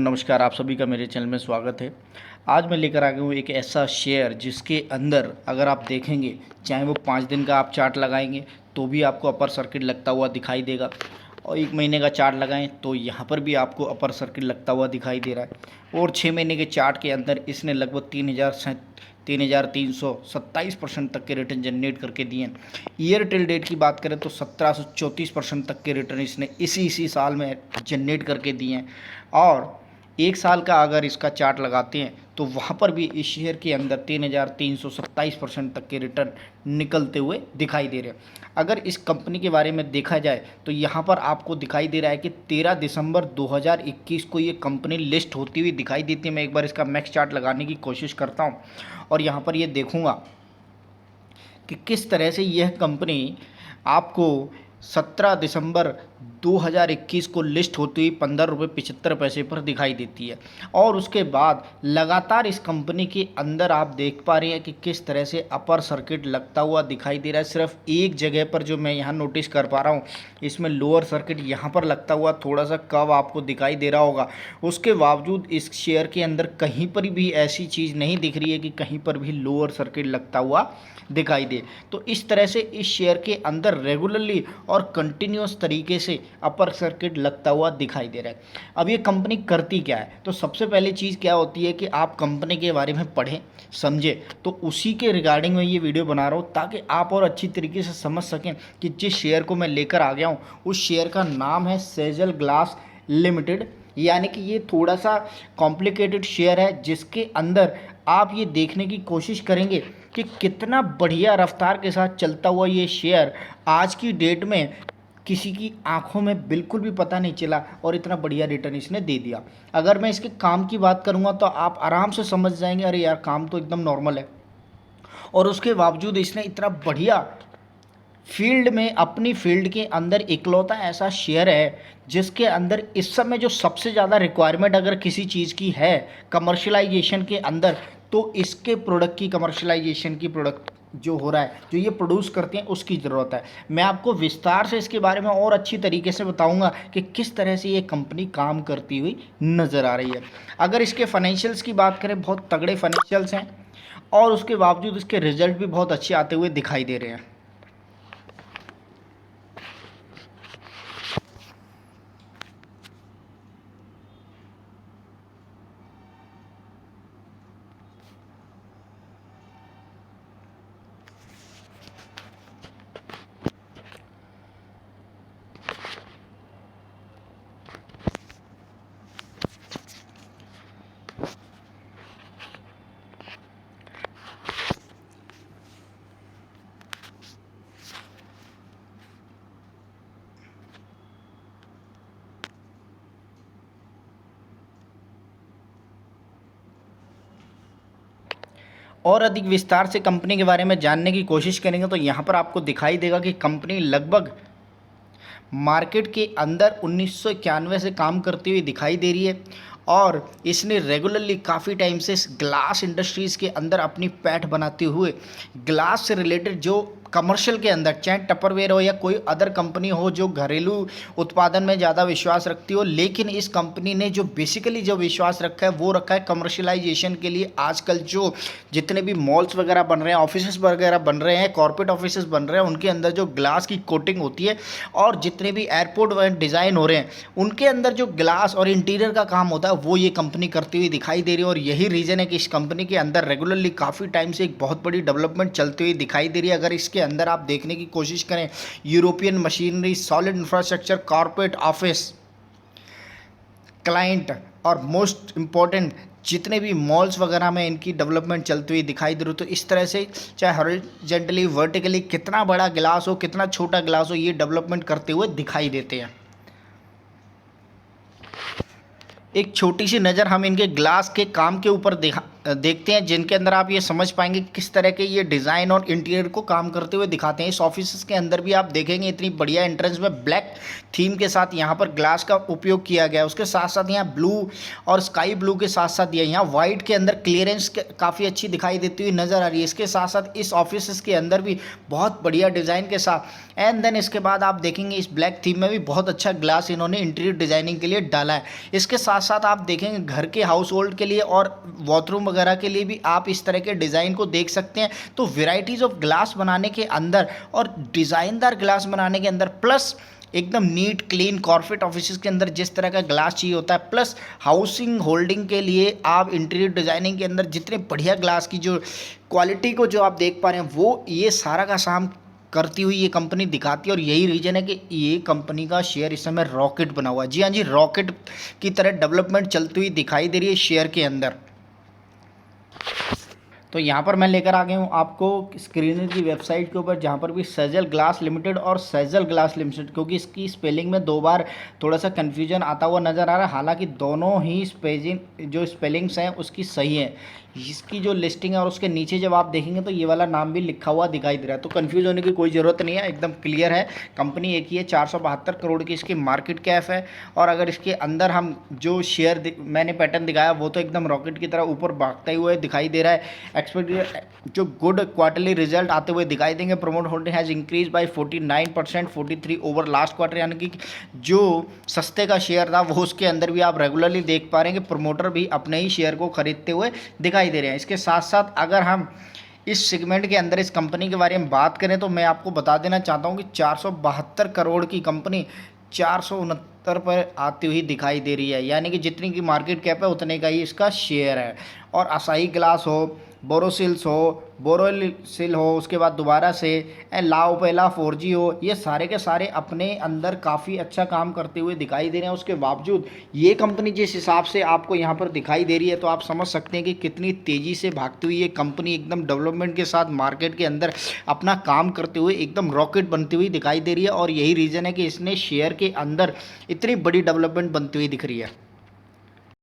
नमस्कार, आप सभी का मेरे चैनल में स्वागत है। आज मैं लेकर आ गया हूँ एक ऐसा शेयर जिसके अंदर अगर आप देखेंगे, चाहे वो 5 दिन का आप चार्ट लगाएंगे तो भी आपको अपर सर्किट लगता हुआ दिखाई देगा, और 1 महीने का चार्ट लगाएं तो यहाँ पर भी आपको अपर सर्किट लगता हुआ दिखाई दे रहा है। और 6 महीने के चार्ट के अंदर इसने लगभग 3,327% तक के रिटर्न जनरेट करके दिए हैं। ईयर टिल डेट की बात करें तो 1734% तक के रिटर्न इसने इसी साल में जनरेट करके दिए हैं। और 1 साल का अगर इसका चार्ट लगाते हैं तो वहाँ पर भी इस शेयर के अंदर 3,327% तक के रिटर्न निकलते हुए दिखाई दे रहे हैं। अगर इस कंपनी के बारे में देखा जाए तो यहाँ पर आपको दिखाई दे रहा है कि 13 दिसंबर 2021 को ये कंपनी लिस्ट होती हुई दिखाई देती है। मैं एक बार इसका मैक्स चार्ट लगाने की कोशिश करता हूँ और यहाँ पर ये देखूँगा कि किस तरह से यह कंपनी आपको 17 दिसंबर 2021 को लिस्ट होती हुई 15 रुपये 75 पैसे पर दिखाई देती है। और उसके बाद लगातार इस कंपनी के अंदर आप देख पा रहे हैं कि किस तरह से अपर सर्किट लगता हुआ दिखाई दे रहा है। सिर्फ एक जगह पर जो मैं यहाँ नोटिस कर पा रहा हूँ, इसमें लोअर सर्किट यहाँ पर लगता हुआ थोड़ा सा कव आपको दिखाई दे रहा होगा। उसके बावजूद इस शेयर के अंदर कहीं पर भी ऐसी चीज़ नहीं दिख रही है कि कहीं पर भी लोअर सर्किट लगता हुआ दिखाई दे। तो इस तरह से इस शेयर के अंदर रेगुलरली और कंटिन्यूस तरीके से अपर सर्किट लगता हुआ दिखाई दे रहा है। अब ये कंपनी करती क्या है, तो सबसे पहली चीज़ क्या होती है कि आप कंपनी के बारे में पढ़ें समझें। तो उसी के रिगार्डिंग में ये वीडियो बना रहा हूँ ताकि आप और अच्छी तरीके से समझ सकें कि जिस शेयर को मैं लेकर आ गया हूँ उस शेयर का नाम है सेजल ग्लास लिमिटेड। यानी कि ये थोड़ा सा कॉम्प्लिकेटेड शेयर है जिसके अंदर आप ये देखने की कोशिश करेंगे कि कितना बढ़िया रफ्तार के साथ चलता हुआ ये शेयर आज की डेट में किसी की आंखों में बिल्कुल भी पता नहीं चला और इतना बढ़िया रिटर्न इसने दे दिया। अगर मैं इसके काम की बात करूंगा तो आप आराम से समझ जाएंगे, अरे यार काम तो एकदम नॉर्मल है। और उसके बावजूद इसने इतना बढ़िया फील्ड में, अपनी फील्ड के अंदर इकलौता ऐसा शेयर है जिसके अंदर इस समय जो सबसे ज़्यादा रिक्वायरमेंट अगर किसी चीज़ की है कमर्शलाइजेशन के अंदर, तो इसके प्रोडक्ट की कमर्शलाइजेशन की प्रोडक्ट जो हो रहा है, जो ये प्रोड्यूस करते हैं, उसकी ज़रूरत है। मैं आपको विस्तार से इसके बारे में और अच्छी तरीके से बताऊंगा कि किस तरह से ये कंपनी काम करती हुई नज़र आ रही है। अगर इसके फाइनेंशियल्स की बात करें, बहुत तगड़े फाइनेंशियल्स हैं और उसके बावजूद इसके रिजल्ट भी बहुत अच्छे आते हुए दिखाई दे रहे हैं। और अधिक विस्तार से कंपनी के बारे में जानने की कोशिश करेंगे तो यहाँ पर आपको दिखाई देगा कि कंपनी लगभग मार्केट के अंदर 1991 से काम करती हुई दिखाई दे रही है। और इसने रेगुलरली काफ़ी टाइम से ग्लास इंडस्ट्रीज़ के अंदर अपनी पैठ बनाते हुए ग्लास से रिलेटेड जो कमर्शियल के अंदर, चाहे टपरवेयर हो या कोई अदर कंपनी हो जो घरेलू उत्पादन में ज़्यादा विश्वास रखती हो, लेकिन इस कंपनी ने जो बेसिकली जो विश्वास रखा है वो रखा है कमर्शलाइजेशन के लिए। आजकल जो जितने भी मॉल्स वगैरह बन रहे हैं, ऑफिसेस वगैरह बन रहे हैं, कॉर्पोरेट ऑफिसेस बन रहे हैं, उनके अंदर जो ग्लास की कोटिंग होती है और जितने भी एयरपोर्ट डिज़ाइन हो रहे हैं उनके अंदर जो ग्लास और इंटीरियर का काम होता है वो ये कंपनी करती हुई दिखाई दे रही है। और यही रीज़न है कि इस कंपनी के अंदर रेगुलरली काफ़ी टाइम से एक बहुत बड़ी डेवलपमेंट चलती हुई दिखाई दे रही है। अगर इसके अंदर आप देखने की कोशिश करें, European machinery, solid infrastructure, corporate office, client और मोस्ट इंपॉर्टेंट जितने भी मॉल्स वगैरह में इनकी डेवलपमेंट चलती हुई दिखाई दे रही हो, तो इस तरह से चाहे हॉरिजॉन्टली वर्टिकली कितना बड़ा ग्लास हो कितना छोटा ग्लास हो, ये डेवलपमेंट करते हुए दिखाई देते हैं। एक छोटी सी नज़र हम इनके ग्लास के काम के ऊपर देखते हैं, जिनके अंदर आप ये समझ पाएंगे किस तरह के ये डिज़ाइन और इंटीरियर को काम करते हुए दिखाते हैं। इस ऑफिस के अंदर भी आप देखेंगे इतनी बढ़िया एंट्रेंस में ब्लैक थीम के साथ यहाँ पर ग्लास का उपयोग किया गया है। उसके साथ साथ यहाँ ब्लू और स्काई ब्लू के साथ साथ यहाँ वाइट के अंदर क्लियरेंस काफ़ी अच्छी दिखाई देती हुई नज़र आ रही है। इसके साथ साथ इस ऑफिस के अंदर भी बहुत बढ़िया डिज़ाइन के साथ एंड देन इसके बाद आप देखेंगे इस ब्लैक थीम में भी बहुत अच्छा ग्लास इन्होंने इंटीरियर डिज़ाइनिंग के लिए डाला है। इसके साथ साथ आप देखेंगे घर के हाउस होल्ड के लिए और बाथरूम वगैरह के लिए भी आप इस तरह के डिज़ाइन को देख सकते हैं। तो वेराइटीज़ ऑफ ग्लास बनाने के अंदर और डिज़ाइनदार ग्लास बनाने के अंदर प्लस एकदम नीट क्लीन कॉर्पोरेट ऑफिस के अंदर जिस तरह का ग्लास चाहिए होता है, प्लस हाउसिंग होल्डिंग के लिए आप इंटीरियर डिज़ाइनिंग के अंदर जितने बढ़िया ग्लास की जो क्वालिटी को जो आप देख पा रहे हैं वो ये सारा का साम करती हुई ये कंपनी दिखाती है। और यही रीज़न है कि ये कंपनी का शेयर इस समय रॉकेट बना हुआ है। जी हाँ जी, रॉकेट की तरह डेवलपमेंट चलती हुई दिखाई दे रही है शेयर के अंदर। तो यहाँ पर मैं लेकर आ गया हूँ आपको स्क्रीनर की वेबसाइट के ऊपर, जहाँ पर भी सेजल ग्लास लिमिटेड और सेजल ग्लास लिमिटेड, क्योंकि इसकी स्पेलिंग में दो बार थोड़ा सा कन्फ्यूजन आता हुआ नज़र आ रहा है। हालांकि दोनों ही जो स्पेलिंग्स हैं उसकी सही है। इसकी जो लिस्टिंग है और उसके नीचे जब आप देखेंगे तो ये वाला नाम भी लिखा हुआ दिखाई दे रहा है। तो कन्फ्यूज होने की कोई ज़रूरत नहीं है, एकदम क्लियर है। कंपनी एक ही है, 472 करोड़ की इसकी मार्केट कैप है। और अगर इसके अंदर हम जो शेयर मैंने पैटर्न दिखाया वो तो एकदम रॉकेट की तरह ऊपर भागते हुए दिखाई दे रहा है। एक्सपेक्टेड जो गुड क्वार्टरली रिजल्ट आते हुए दिखाई देंगे। Promote holding has increase by 49%, 43 over last quarter, यानी कि जो सस्ते का शेयर था वो उसके अंदर भी आप रेगुलरली देख पा रहे हैं कि प्रमोटर भी अपने ही शेयर को खरीदते हुए दिखाई दे रहे हैं। इसके साथ साथ अगर हम इस सेगमेंट के अंदर इस कंपनी के बारे में बात करें तो मैं आपको बता देना चाहता हूं कि 472 करोड़ की कंपनी 469 पर आती हुई दिखाई दे रही है, यानी कि जितनी की मार्केट कैप है उतने का ही इसका शेयर है। और असाही ग्लास हो, बोरोसिल्स हो, बोरोसिल हो, उसके बाद दोबारा से लाओपेला 4G हो, ये सारे के सारे अपने अंदर काफ़ी अच्छा काम करते हुए दिखाई दे रहे हैं। उसके बावजूद ये कंपनी जिस हिसाब से आपको यहाँ पर दिखाई दे रही है तो आप समझ सकते हैं कि कितनी तेज़ी से भागती हुई ये कंपनी एकदम डेवलपमेंट के साथ मार्केट के अंदर अपना काम करते हुए एकदम रॉकेट बनती हुई दिखाई दे रही है। और यही रीज़न है कि इसने शेयर के अंदर इतनी बड़ी डेवलपमेंट बनती हुई दिख रही है।